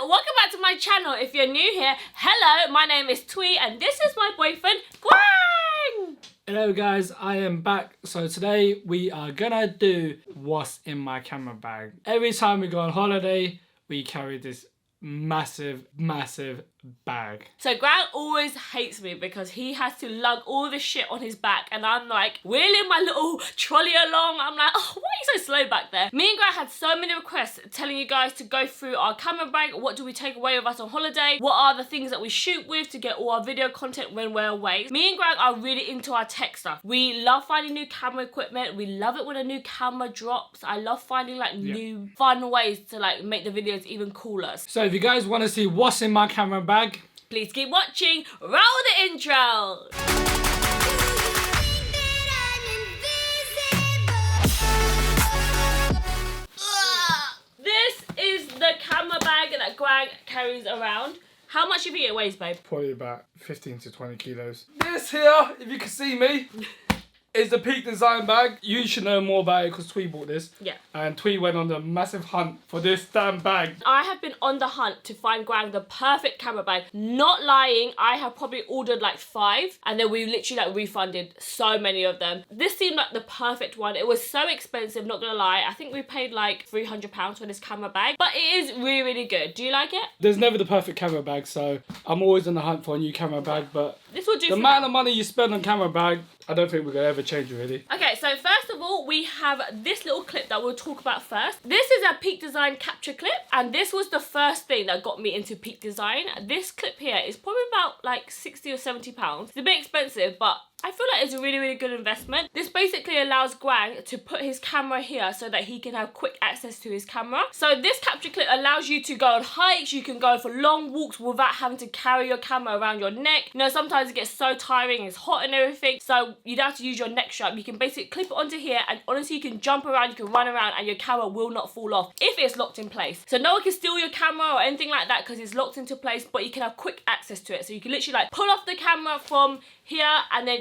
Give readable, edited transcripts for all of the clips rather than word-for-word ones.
welcome back to my channel. If you're new here, hello, my name is Thuy and this is my boyfriend, Quang! Hello guys, I am back. So today we are gonna do what's in my camera bag. Every time we go on holiday, we carry this massive bag. So Grant always hates me because he has to lug all this shit on his back and I'm like wheeling my little trolley along. I'm like, oh, why are you so slow back there? Me and Grant had so many requests telling you guys to go through our camera bag. What do we take away with us on holiday? What are the things that we shoot with to get all our video content when we're away? Me and Grant are really into our tech stuff. We love finding new camera equipment. We love it when a new camera drops. I love finding like new fun ways to like make the videos even cooler. So if you guys want to see what's in my camera bag, please keep watching. Roll the intro. This is the camera bag that Quang carries around. How much do you think it weighs, babe? probably about 15 to 20 kilos. This here, if you can see me, is the Peak Design bag. You should know more about it because Thuy bought this. Yeah. And Thuy went on a massive hunt for this damn bag. I have been on the hunt to find Quang the perfect camera bag. Not lying, I have probably ordered like 5 and then we literally like refunded so many of them. This seemed like the perfect one. It was so expensive, not gonna lie. I think we paid like £300 for this camera bag, but it is really, really good. Do you like it? There's never the perfect camera bag, so I'm always on the hunt for a new camera bag, but this will do the amount of money you spend on camera bag, I don't think we're gonna ever change really. Okay, so first of all, we have this little clip that we'll talk about first. This is a Peak Design capture clip, and this was the first thing that got me into Peak Design. This clip here is probably about like 60 or 70 pounds. It's a bit expensive, but I feel like it's a really, really good investment. This basically allows Quang to put his camera here so that he can have quick access to his camera. So this capture clip allows you to go on hikes, you can go for long walks without having to carry your camera around your neck. You know, sometimes it gets so tiring, it's hot and everything, so you don't have to use your neck strap. You can basically clip it onto here and honestly you can jump around, you can run around and your camera will not fall off if it's locked in place. So no one can steal your camera or anything like that because it's locked into place, but you can have quick access to it. So you can literally like pull off the camera from here and then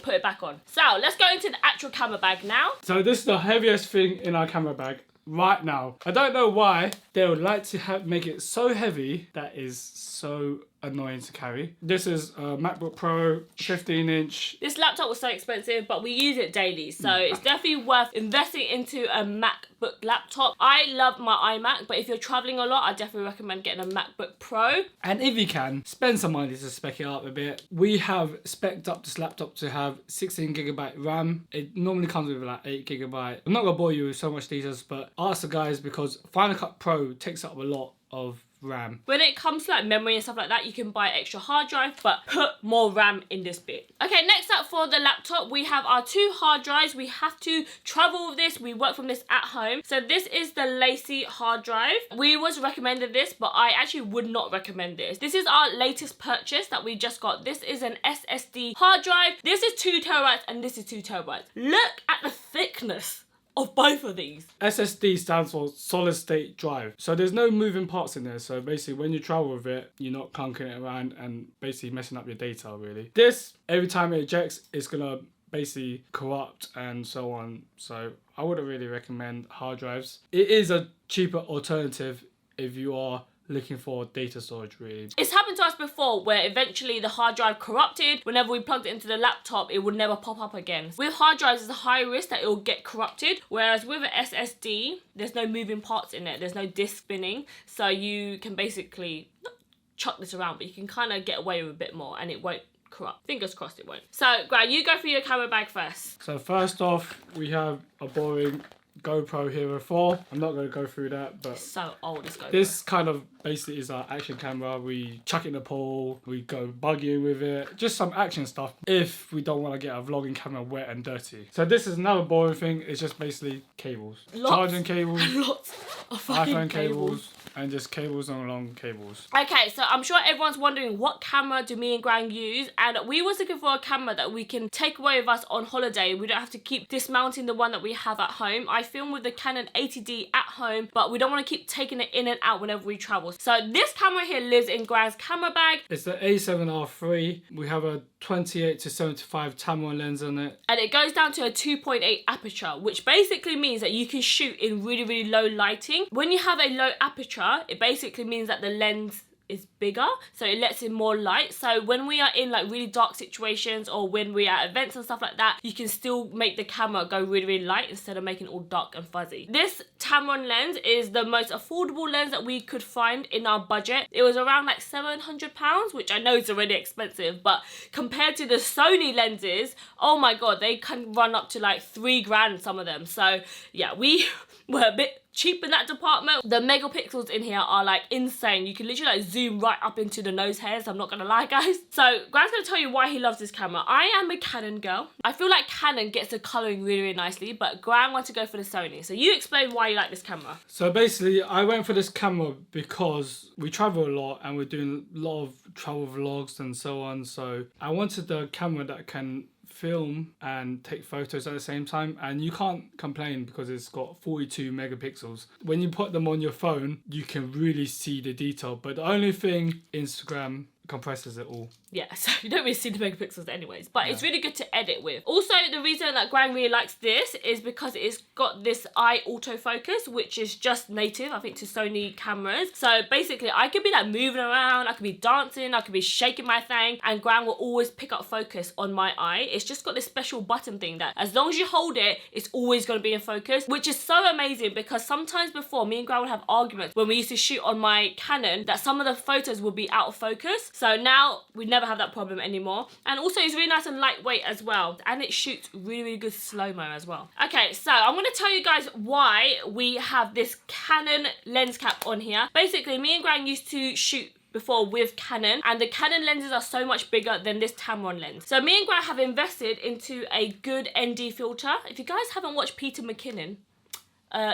put it back on. So let's go into the actual camera bag now. So this is the heaviest thing in our camera bag right now. I don't know why they would like to make it so heavy that is so annoying to carry. This is a MacBook Pro 15-inch. This laptop was so expensive, but we use it daily, so it's definitely worth investing into a MacBook laptop. I love my iMac, but if you're traveling a lot, I definitely recommend getting a MacBook Pro. And if you can, spend some money to spec it up a bit. We have spec'd up this laptop to have 16GB RAM. It normally comes with like 8GB. I'm not gonna bore you with so much details, but ask the guys because Final Cut Pro takes up a lot of RAM. When it comes to like memory and stuff like that, you can buy extra hard drive, but put more RAM in this bit. Okay, next up for the laptop, we have our 2 hard drives. We have to travel with this. We work from this at home. So this is the LaCie hard drive. We was recommended this, but I actually would not recommend this. This is our latest purchase that we just got. This is an SSD hard drive. This is 2 terabytes and this is 2 terabytes. Look at the thickness of both of these. SSD stands for solid state drive. So there's no moving parts in there. So basically when you travel with it, you're not clunking it around and basically messing up your data really. This, every time it ejects, it's gonna basically corrupt and so on. So I wouldn't really recommend hard drives. It is a cheaper alternative if you are looking for data storage really. It's happened to us before where eventually the hard drive corrupted. Whenever we plugged it into the laptop, it would never pop up again. With hard drives, there's a high risk that it will get corrupted, whereas with an SSD, there's no moving parts in it, there's no disk spinning, so you can basically not chuck this around, but you can kind of get away with a bit more and it won't corrupt. Fingers crossed it won't. So Grant, you go for your camera bag first. So first off, we have a boring GoPro Hero 4. I'm not going to go through that, but it's so old, this GoPro. This kind of basically is our action camera. We chuck it in the pool, we go buggy with it, just some action stuff if we don't want to get our vlogging camera wet and dirty. So this is another boring thing. It's just basically cables, charging cables, lots of iPhone cables, and just cables on long cables. Okay, so I'm sure everyone's wondering what camera do me and Quang use, and we was looking for a camera that we can take away with us on holiday. We don't have to keep dismounting the one that we have at home. I film with the Canon 80D at home, but we don't want to keep taking it in and out whenever we travel. So this camera here lives in Quang's camera bag. It's the A7R III. We have a 28 to 75 Tamron lens on it. And it goes down to a 2.8 aperture, which basically means that you can shoot in really, really low lighting. When you have a low aperture, it basically means that the lens is bigger, so it lets in more light. So when we are in like really dark situations, or when we're at events and stuff like that, you can still make the camera go really, really light instead of making it all dark and fuzzy. This Tamron lens is the most affordable lens that we could find in our budget. It was around like £700, which I know is already expensive, but compared to the Sony lenses, oh my god, they can run up to like £3,000, some of them. So yeah, we were a bit cheap in that department. The megapixels in here are like insane. You can literally like zoom right up into the nose hairs, I'm not gonna lie guys. So Grant's gonna tell you why he loves this camera. I am a Canon girl. I feel like Canon gets the colouring really, really nicely, but Grant wants to go for the Sony. So you explain why you like this camera. So basically, I went for this camera because we travel a lot and we're doing a lot of travel vlogs and so on. So I wanted the camera that can film and take photos at the same time, and you can't complain because it's got 42 megapixels. When you put them on your phone, you can really see the detail, but the only thing, Instagram compresses it all. Yeah, so you don't really see the megapixels anyways, but it's really good to edit with. Also, the reason that Quang really likes this is because it's got this eye autofocus, which is just native, I think, to Sony cameras. So basically, I could be like moving around, I could be dancing, I could be shaking my thing, and Quang will always pick up focus on my eye. It's just got this special button thing that as long as you hold it, it's always going to be in focus, which is so amazing because sometimes before, me and Quang would have arguments when we used to shoot on my Canon that some of the photos would be out of focus. So now we never have that problem anymore. And also it's really nice and lightweight as well. And it shoots really, really good slow-mo as well. Okay, so I'm going to tell you guys why we have this Canon lens cap on here. Basically, me and Quang used to shoot before with Canon, and the Canon lenses are so much bigger than this Tamron lens. So me and Quang have invested into a good ND filter. If you guys haven't watched Peter McKinnon,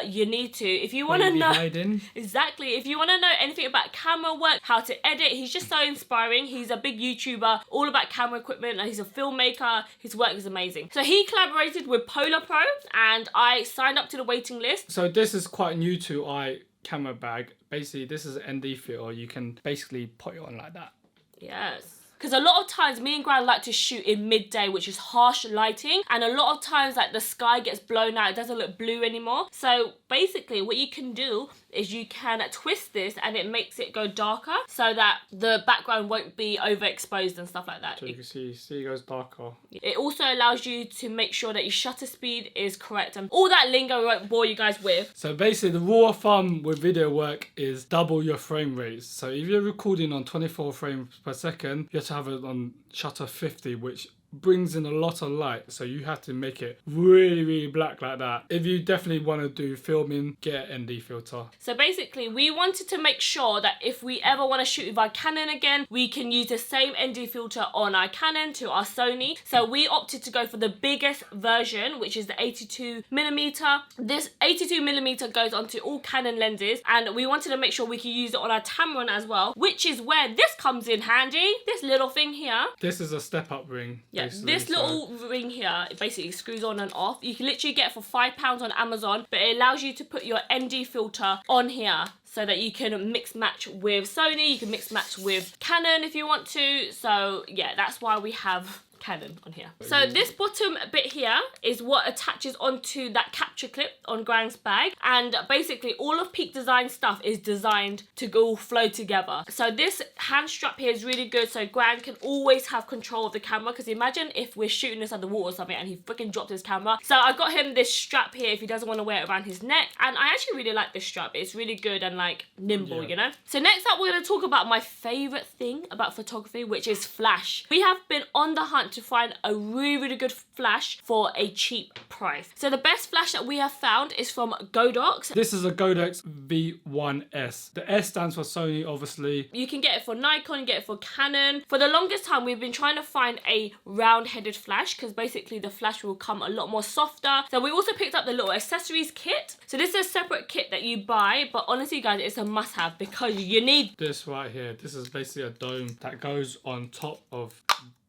you need to. If you want to know exactly, if you want to know anything about camera work, how to edit, he's just so inspiring. He's a big YouTuber all about camera equipment, and he's a filmmaker. His work is amazing. So he collaborated with Polar Pro, and I signed up to the waiting list. So this is quite new to our camera bag. Basically, this is an ND filter. You can basically put it on like that. Yes. Because a lot of times me and Gran like to shoot in midday, which is harsh lighting, and a lot of times like the sky gets blown out, it doesn't look blue anymore. So basically what you can do is you can twist this and it makes it go darker so that the background won't be overexposed and stuff like that. So you can see it goes darker. It also allows you to make sure that your shutter speed is correct, and all that lingo we won't bore you guys with. So basically the rule of thumb with video work is double your frame rates. So if you're recording on 24 frames per second, you have to have it on shutter 50, which brings in a lot of light, so you have to make it really, really black like that. If you definitely want to do filming, get an ND filter. So basically we wanted to make sure that if we ever want to shoot with our Canon again, we can use the same ND filter on our Canon to our Sony. So we opted to go for the biggest version, which is the 82mm. This 82mm goes onto all Canon lenses, and we wanted to make sure we could use it on our Tamron as well, which is where this comes in handy, this little thing here. This is a step-up ring. Yeah, this little ring here, it basically screws on and off. You can literally get it for £5 on Amazon, but it allows you to put your ND filter on here so that you can mix match with Sony, you can mix match with Canon if you want to. So yeah, that's why we have Canon on here. So this bottom bit here is what attaches onto that capture clip on Quang's bag, and basically all of Peak Design stuff is designed to all flow together. So this hand strap here is really good, so Quang can always have control of the camera, because imagine if we're shooting this underwater or something and he freaking dropped his camera. So I got him this strap here if he doesn't want to wear it around his neck, and I actually really like this strap. It's really good and like nimble, you know? So next up we're going to talk about my favourite thing about photography, which is flash. We have been on the hunt to find a really, really good flash for a cheap price. So the best flash that we have found is from Godox. This is a Godox V1S. The S stands for Sony, obviously. You can get it for Nikon, you get it for Canon. For the longest time, we've been trying to find a round-headed flash, because basically the flash will come a lot more softer. So we also picked up the little accessories kit. So this is a separate kit that you buy, but honestly, guys, it's a must-have because you need this right here. This is basically a dome that goes on top of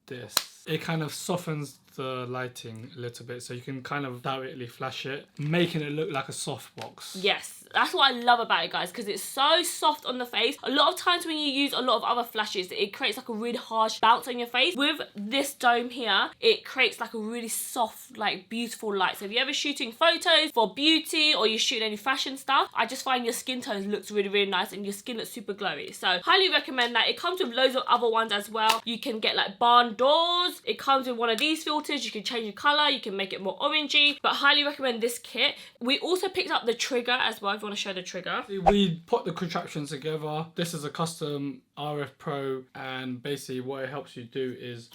this. It kind of softens the lighting a little bit, so you can kind of directly flash it, making it look like a softbox. Yes, That's what I love about it, guys, because it's so soft on the face. A lot of times when you use a lot of other flashes, it creates like a really harsh bounce on your face. With this dome here, it creates like a really soft, like beautiful light. So if you're ever shooting photos for beauty or you're shooting any fashion stuff, I just find your skin tone looks really, really nice and your skin looks super glowy. So highly recommend that. It comes with loads of other ones as well. You can get like barn doors. It comes with one of these filters. You can change the color. You can make it more orangey, but highly recommend this kit. We also picked up the trigger as well, if you want to show the trigger. We put the contraptions together. This is a custom RF Pro, and basically what it helps you do is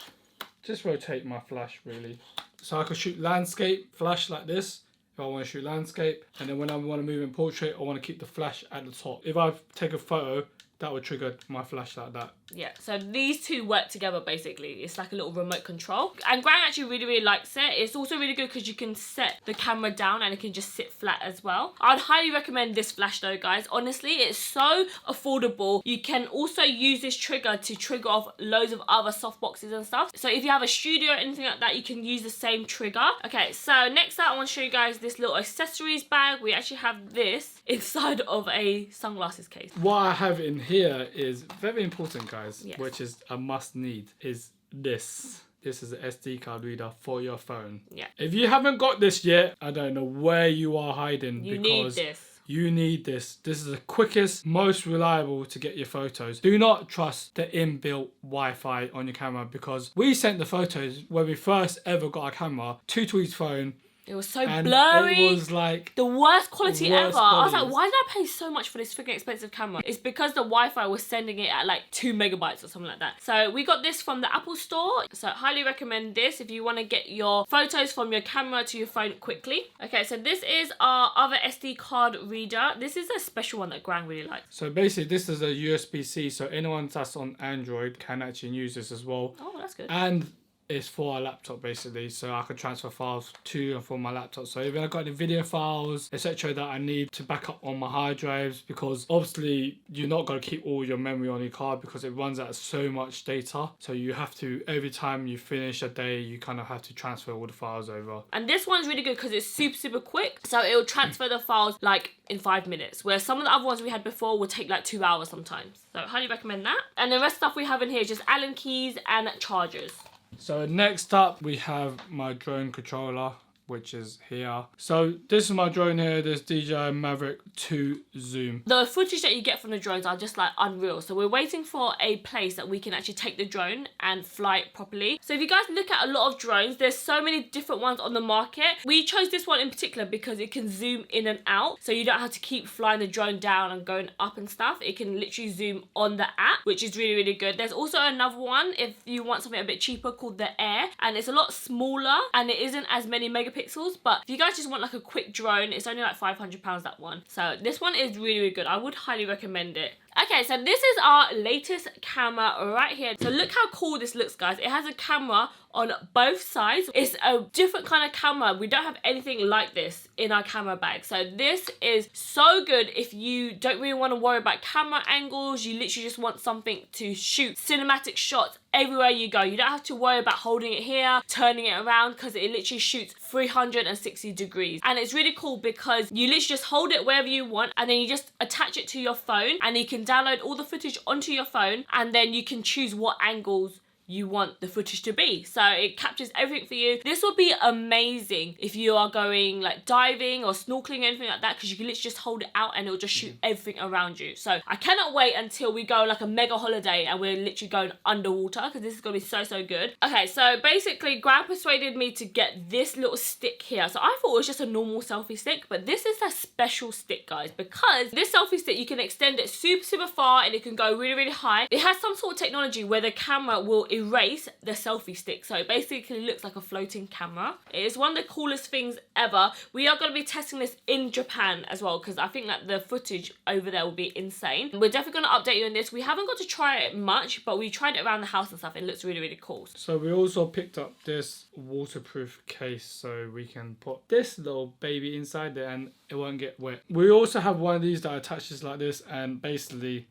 just rotate my flash really. So I can shoot landscape flash like this if I want to shoot landscape, and then when I want to move in portrait, I want to keep the flash at the top. If I take a photo, that would trigger my flash like that. Yeah, so these two work together basically. It's like a little remote control. And Quang actually really, really likes it. It's also really good because you can set the camera down and it can just sit flat as well. I'd highly recommend this flash though, guys. Honestly, it's so affordable. You can also use this trigger to trigger off loads of other softboxes and stuff. So if you have a studio or anything like that, you can use the same trigger. Okay, so next up, I want to show you guys this little accessories bag. We actually have this inside of a sunglasses case. What I have in here is very important, guys. Yes. Which is a must need, is this. This is an SD card reader for your phone. Yeah. If you haven't got this yet, I don't know where you are hiding. You because need this. You need this. This is the quickest, most reliable to get your photos. Do not trust the inbuilt Wi-Fi on your camera, because we sent the photos when we first ever got our camera to Thu's phone. It was so blurry. It was like the worst quality ever. quality. I was like, why did I pay so much for this freaking expensive camera? It's because the Wi-Fi was sending it at like 2 megabytes or something like that. So we got this from the Apple store. So highly recommend this if you want to get your photos from your camera to your phone quickly. Okay, so this is our other SD card reader. This is a special one that Quang really likes. So basically this is a USB-C, so anyone that's on Android can actually use this as well. Oh, that's good. And it's for a laptop basically, so I can transfer files to and from my laptop. So if I've got any video files, etc. that I need to back up on my hard drives, because obviously you're not going to keep all your memory on your card because it runs out of so much data. So you have to, every time you finish a day, you kind of have to transfer all the files over. And this one's really good because it's super, super quick. So it will transfer the files like in 5 minutes, where some of the other ones we had before would take like 2 hours sometimes. So highly recommend that. And the rest stuff we have in here is just Allen keys and chargers. So next up we have my drone controller, which is here. So this is my drone here, this DJI Mavic 2 Zoom. The footage that you get from the drones are just like unreal. So we're waiting for a place that we can actually take the drone and fly it properly. So if you guys look at a lot of drones, there's so many different ones on the market. We chose this one in particular because it can zoom in and out. So you don't have to keep flying the drone down and going up and stuff. It can literally zoom on the app, which is really, really good. There's also another one if you want something a bit cheaper called the Air, and it's a lot smaller and it isn't as many megapixels. But if you guys just want like a quick drone, it's only like £500 that one. So this one is really, really good. I would highly recommend it. Okay, so this is our latest camera right here. So look how cool this looks, guys. It has a camera on both sides. It's a different kind of camera. We don't have anything like this in our camera bag. So this is so good if you don't really want to worry about camera angles. You literally just want something to shoot cinematic shots everywhere you go. You don't have to worry about holding it here, turning it around, because it literally shoots 360 degrees. And it's really cool because you literally just hold it wherever you want, and then you just attach it to your phone, and you can download all the footage onto your phone, and then you can choose what angles you want the footage to be. So it captures everything for you. This will be amazing if you are going like diving or snorkeling or anything like that, because you can literally just hold it out and it'll just shoot everything around you. So I cannot wait until we go like a mega holiday and we're literally going underwater, because this is gonna be so, so good. Okay, so basically Quang persuaded me to get this little stick here. So I thought it was just a normal selfie stick, but this is a special stick, guys, because this selfie stick, you can extend it super, super far and it can go really, really high. It has some sort of technology where the camera will erase the selfie stick, so it basically looks like a floating camera. It is one of the coolest things ever. We are going to be testing this in Japan as well, because I think that the footage over there will be insane. We're definitely going to update you on this. We haven't got to try it much, but we tried it around the house and stuff. It looks really, really cool. So we also picked up this waterproof case, so we can put this little baby inside there and it won't get wet. We also have one of these that attaches like this, and basically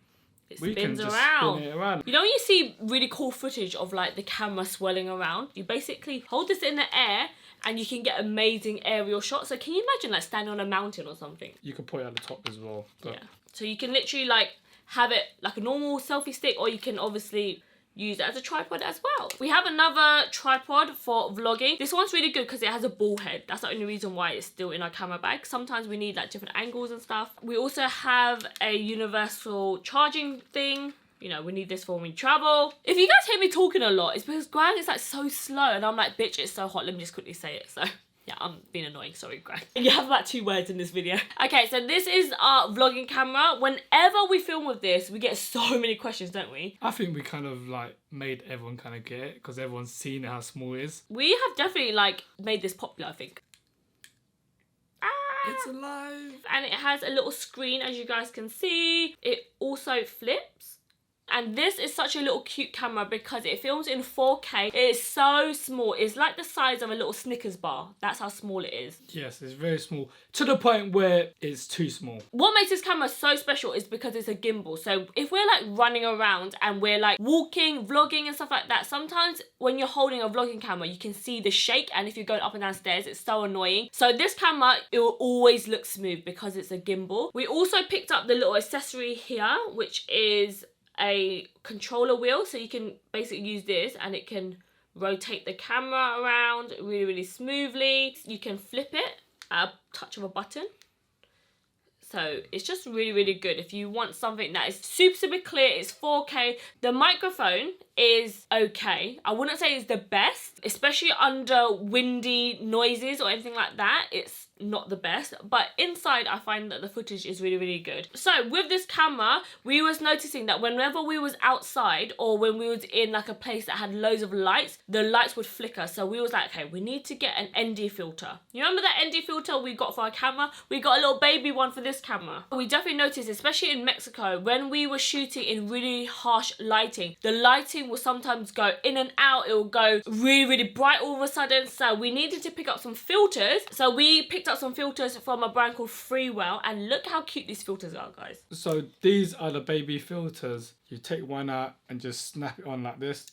it we can spins just around. spin it around. You know when you see really cool footage of like the camera swirling around? You basically hold this in the air and you can get amazing aerial shots. So can you imagine like standing on a mountain or something? You can put it at the top as well. But... yeah. So you can literally like have it like a normal selfie stick, or you can obviously use it as a tripod as well. We have another tripod for vlogging. This one's really good because it has a ball head. That's the only reason why it's still in our camera bag. Sometimes we need like different angles and stuff. We also have a universal charging thing. You know, we need this for when we travel. If you guys hear me talking a lot, it's because Quang is like so slow and I'm like, bitch, it's so hot. Let me just quickly say it. So yeah, I'm being annoying, sorry, Quang. You have about 2 words in this video. Okay, so this is our vlogging camera. Whenever we film with this, we get so many questions, don't we? I think we kind of like made everyone kind of get it because everyone's seen how small it is. We have definitely like made this popular, I think. It's alive. And it has a little screen, as you guys can see. It also flips. And this is such a little cute camera because it films in 4K. It is so small. It's like the size of a little Snickers bar. That's how small it is. Yes, it's very small. To the point where it's too small. What makes this camera so special is because it's a gimbal. So if we're like running around and we're like walking, vlogging and stuff like that, sometimes when you're holding a vlogging camera, you can see the shake. And if you're going up and down stairs, it's so annoying. So this camera, it will always look smooth because it's a gimbal. We also picked up the little accessory here, which is a controller wheel, so you can basically use this and it can rotate the camera around really, really smoothly. You can flip it at a touch of a button. So it's just really, really good if you want something that is super, super clear. It's 4K. The microphone is okay. I wouldn't say it's the best, especially under windy noises or anything like that. It's not the best, but inside I find that the footage is really, really good. So with this camera, we was noticing that whenever we was outside or when we was in like a place that had loads of lights, the lights would flicker. So we was like, okay, we need to get an ND filter. You remember that ND filter we got for our camera? We got a little baby one for this camera. We definitely noticed, especially in Mexico, when we were shooting in really harsh lighting, the lighting will sometimes go in and out. It will go really, really bright all of a sudden. So we needed to pick up some filters. So we picked up some filters from a brand called Freewell, and look how cute these filters are, guys. So these are the baby filters. You take one out and just snap it on like this.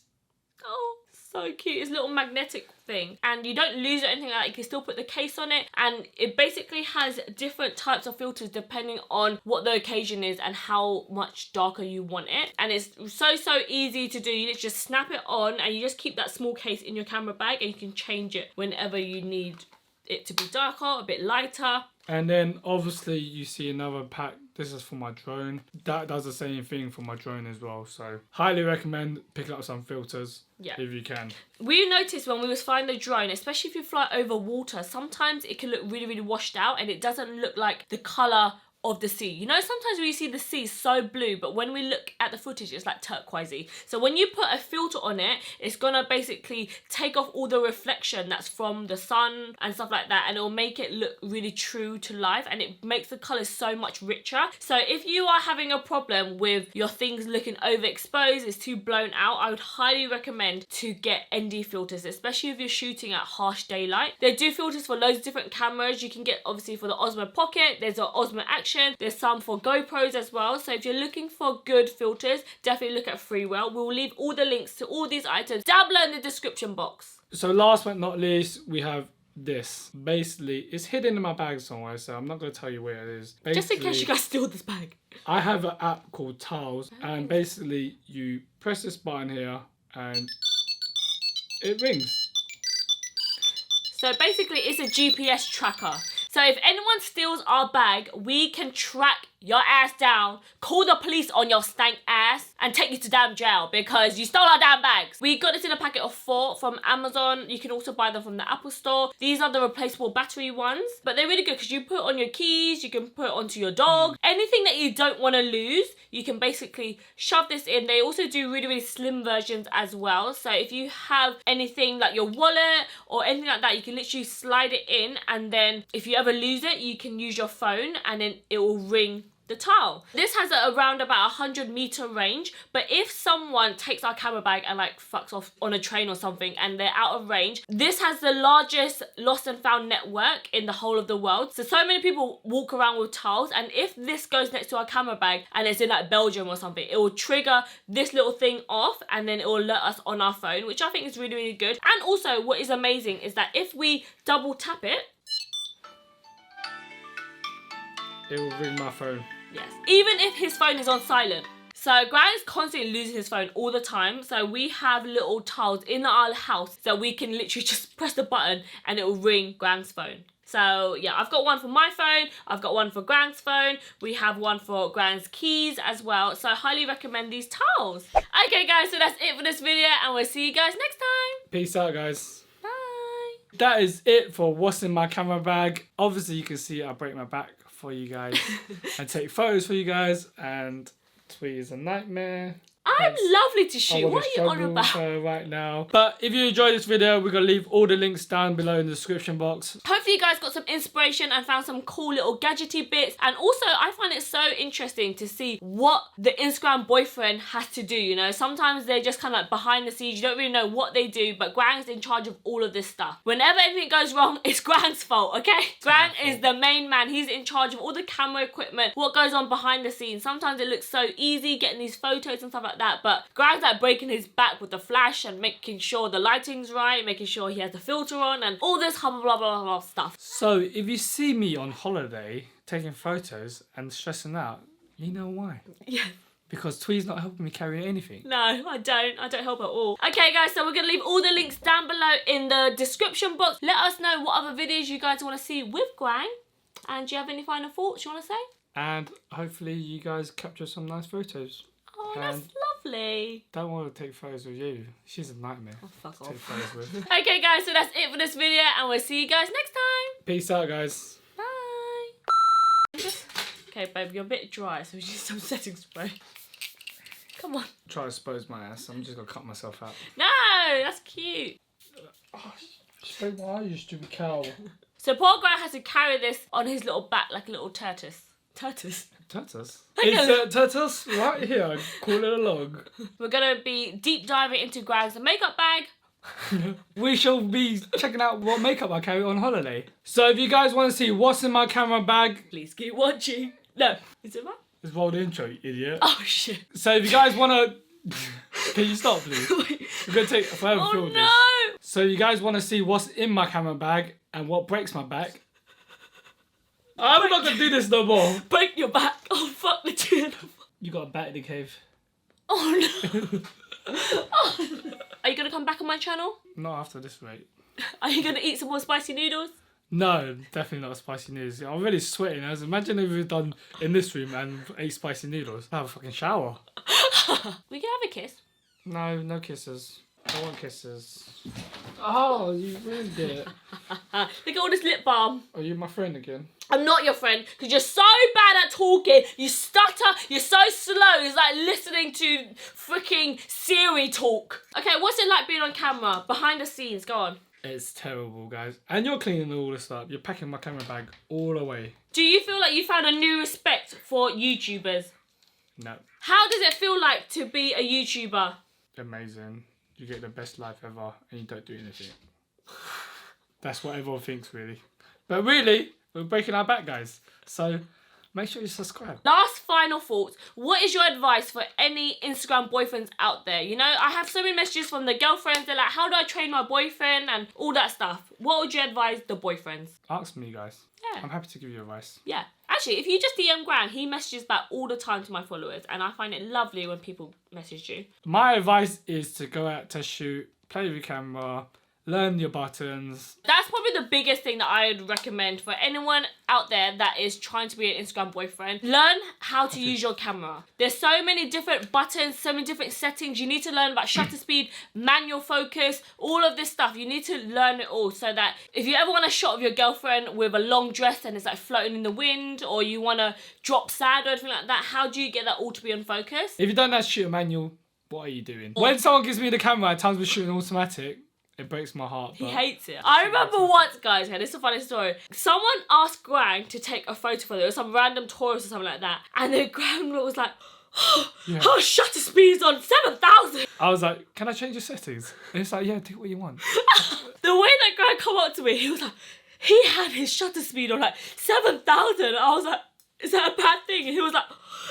Oh, so cute. It's a little magnetic thing, and you don't lose it or anything like that. You can still put the case on it, and it basically has different types of filters depending on what the occasion is and how much darker you want it. And it's so easy to do. You just snap it on and you just keep that small case in your camera bag, and you can change it whenever you need it to be darker, a bit lighter. And then obviously you see another pack. This is for my drone. That does the same thing for my drone as well. So highly recommend picking up some filters if you can. We noticed when we was flying the drone, especially if you fly over water, sometimes it can look really, really washed out and it doesn't look like the colour of the sea. You know, sometimes when you see the sea so blue, but when we look at the footage, it's like turquoisey. So when you put a filter on it, it's gonna basically take off all the reflection that's from the sun and stuff like that, and it'll make it look really true to life, and it makes the colours so much richer. So if you are having a problem with your things looking overexposed, it's too blown out, I would highly recommend to get ND filters, especially if you're shooting at harsh daylight. They do filters for loads of different cameras. You can get obviously for the Osmo Pocket, there's an Osmo Action, there's some for GoPros as well. So if you're looking for good filters, definitely look at Freewell. We'll leave all the links to all these items down below in the description box. So last but not least, we have this. Basically, it's hidden in my bag somewhere, so I'm not going to tell you where it is. Basically, just in case you guys steal this bag. I have an app called Tiles, and basically you press this button here and it rings. So basically it's a GPS tracker. So if anyone steals our bag, we can track your ass down, call the police on your stank ass, and take you to damn jail because you stole our damn bags. We got this in a packet of 4 from Amazon. You can also buy them from the Apple Store. These are the replaceable battery ones, but they're really good because you put it on your keys, you can put it onto your dog. Anything that you don't want to lose, you can basically shove this in. They also do really, really slim versions as well. So if you have anything like your wallet or anything like that, you can literally slide it in, and then if you ever lose it, you can use your phone and then it will ring The tile. This has around about 100-meter range, but if someone takes our camera bag and like fucks off on a train or something and they're out of range, this has the largest lost and found network in the whole of the world. So many people walk around with tiles, and if this goes next to our camera bag and it's in like Belgium or something, it will trigger this little thing off and then it will alert us on our phone, which I think is really, really good. And also what is amazing is that if we double tap it, it will ring my phone. yes, even if his phone is on silent. So Grant's constantly losing his phone all the time. So we have little tiles in our house so we can literally just press the button and it will ring Grant's phone. So yeah, I've got one for my phone, I've got one for Grant's phone, we have one for Grant's keys as well. So I highly recommend these tiles. Okay guys, so that's it for this video and we'll see you guys next time. Peace out, guys. Bye. That is it for what's in my camera bag. Obviously you can see I break my back for you guys and take photos for you guys, and Thuy is a nightmare. I'm lovely to shoot. What are you on about? Right now. But if you enjoyed this video, we're going to leave all the links down below in the description box. Hopefully you guys got some inspiration and found some cool little gadgety bits. And also, I find it so interesting to see what the Instagram boyfriend has to do, you know. Sometimes they're just kind of like behind the scenes. You don't really know what they do, but Quang's in charge of all of this stuff. Whenever anything goes wrong, it's Quang's fault, okay? Quang is the main man. He's in charge of all the camera equipment, what goes on behind the scenes. Sometimes it looks so easy getting these photos and stuff like that, but Quang's like breaking his back with the flash and making sure the lighting's right, making sure he has the filter on and all this blah blah blah blah stuff. So if you see me on holiday taking photos and stressing out, you know why? Yeah. Because Thuy's not helping me carry anything. No, I don't help at all. Okay guys, so we're gonna leave all the links down below in the description box. Let us know what other videos you guys want to see with Quang. And do you have any final thoughts you want to say? And hopefully you guys capture some nice photos. Oh, that's lovely. Don't want to take photos with you. She's a nightmare. Oh, fuck off. Take photos with. Okay, guys, so that's it for this video, and we'll see you guys next time. Peace out, guys. Bye. Okay, babe, you're a bit dry, so we need some setting spray. Come on. Try to expose my ass. I'm just going to cut myself out. No, that's cute. Oh, spray my eye, you stupid cow. So poor guy has to carry this on his little back like a little tortoise. Tortoise? Turtles? Insert turtles right here. Call it a log. We're going to be deep diving into Quang's makeup bag. We shall be checking out what makeup I carry on holiday. So if you guys want to see what's in my camera bag, please keep watching. No. Is it that? It's roll the intro, you idiot. Oh, shit. So if you guys want to... Can you stop, please? We're going to take forever to film this. So if you guys want to see what's in my camera bag and what breaks my back, I'm not going to do this no more. Break your back. Oh, fuck the chin. You got a bat in the cave. Oh, no. Oh. Are you going to come back on my channel? Not after this rate. Are you going to eat some more spicy noodles? No, definitely not spicy noodles. I'm really sweating. Imagine if we've done in this room and ate spicy noodles. I'll have a fucking shower. We can have a kiss. No, no kisses. I want kisses. Oh, you ruined it. Look at all this lip balm. Are you my friend again? I'm not your friend because you're so bad at talking. You stutter. You're so slow. It's like listening to freaking Siri talk. Okay, what's it like being on camera? Behind the scenes, go on. It's terrible, guys. And you're cleaning all this up. You're packing my camera bag all away. Do you feel like you found a new respect for YouTubers? No. How does it feel like to be a YouTuber? Amazing. You get the best life ever and you don't do anything. That's what everyone thinks, really. But really, we're breaking our back, guys. So make sure you subscribe. Last final thoughts. What is your advice for any Instagram boyfriends out there? You know, I have so many messages from the girlfriends. They're like, how do I train my boyfriend and all that stuff. What would you advise the boyfriends? Ask me, guys. Yeah. I'm happy to give you advice. Yeah. Actually, if you just DM Quang, he messages back all the time to my followers. And I find it lovely when people message you. My advice is to go out to shoot, play with your camera, learn your buttons. That's probably the biggest thing that I would recommend for anyone out there that is trying to be an Instagram boyfriend. Learn how to use your camera. There's so many different buttons, so many different settings. You need to learn about shutter speed, manual focus, all of this stuff. You need to learn it all so that if you ever want a shot of your girlfriend with a long dress and it's like floating in the wind, or you want to drop sand or anything like that, how do you get that all to be on focus? If you don't know how to shoot a manual, what are you doing? When someone gives me the camera and tells me to shoot an automatic, It breaks my heart. He hates it. I remember once, guys, okay, this is a funny story. Someone asked Quang to take a photo for them. It was some random tourist or something like that. And then Quang was like, oh, shutter speed's on 7,000. I was like, can I change your settings? And it's like, yeah, do what you want. The way that Quang come up to me, he was like, he had his shutter speed on like 7,000. I was like, is that a bad thing? And he was like,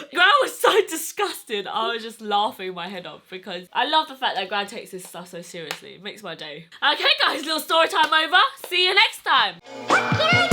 Quang was so disgusted. I was just laughing my head off because I love the fact that Quang takes this stuff so seriously. It makes my day. Okay, guys, little story time over. See you next time.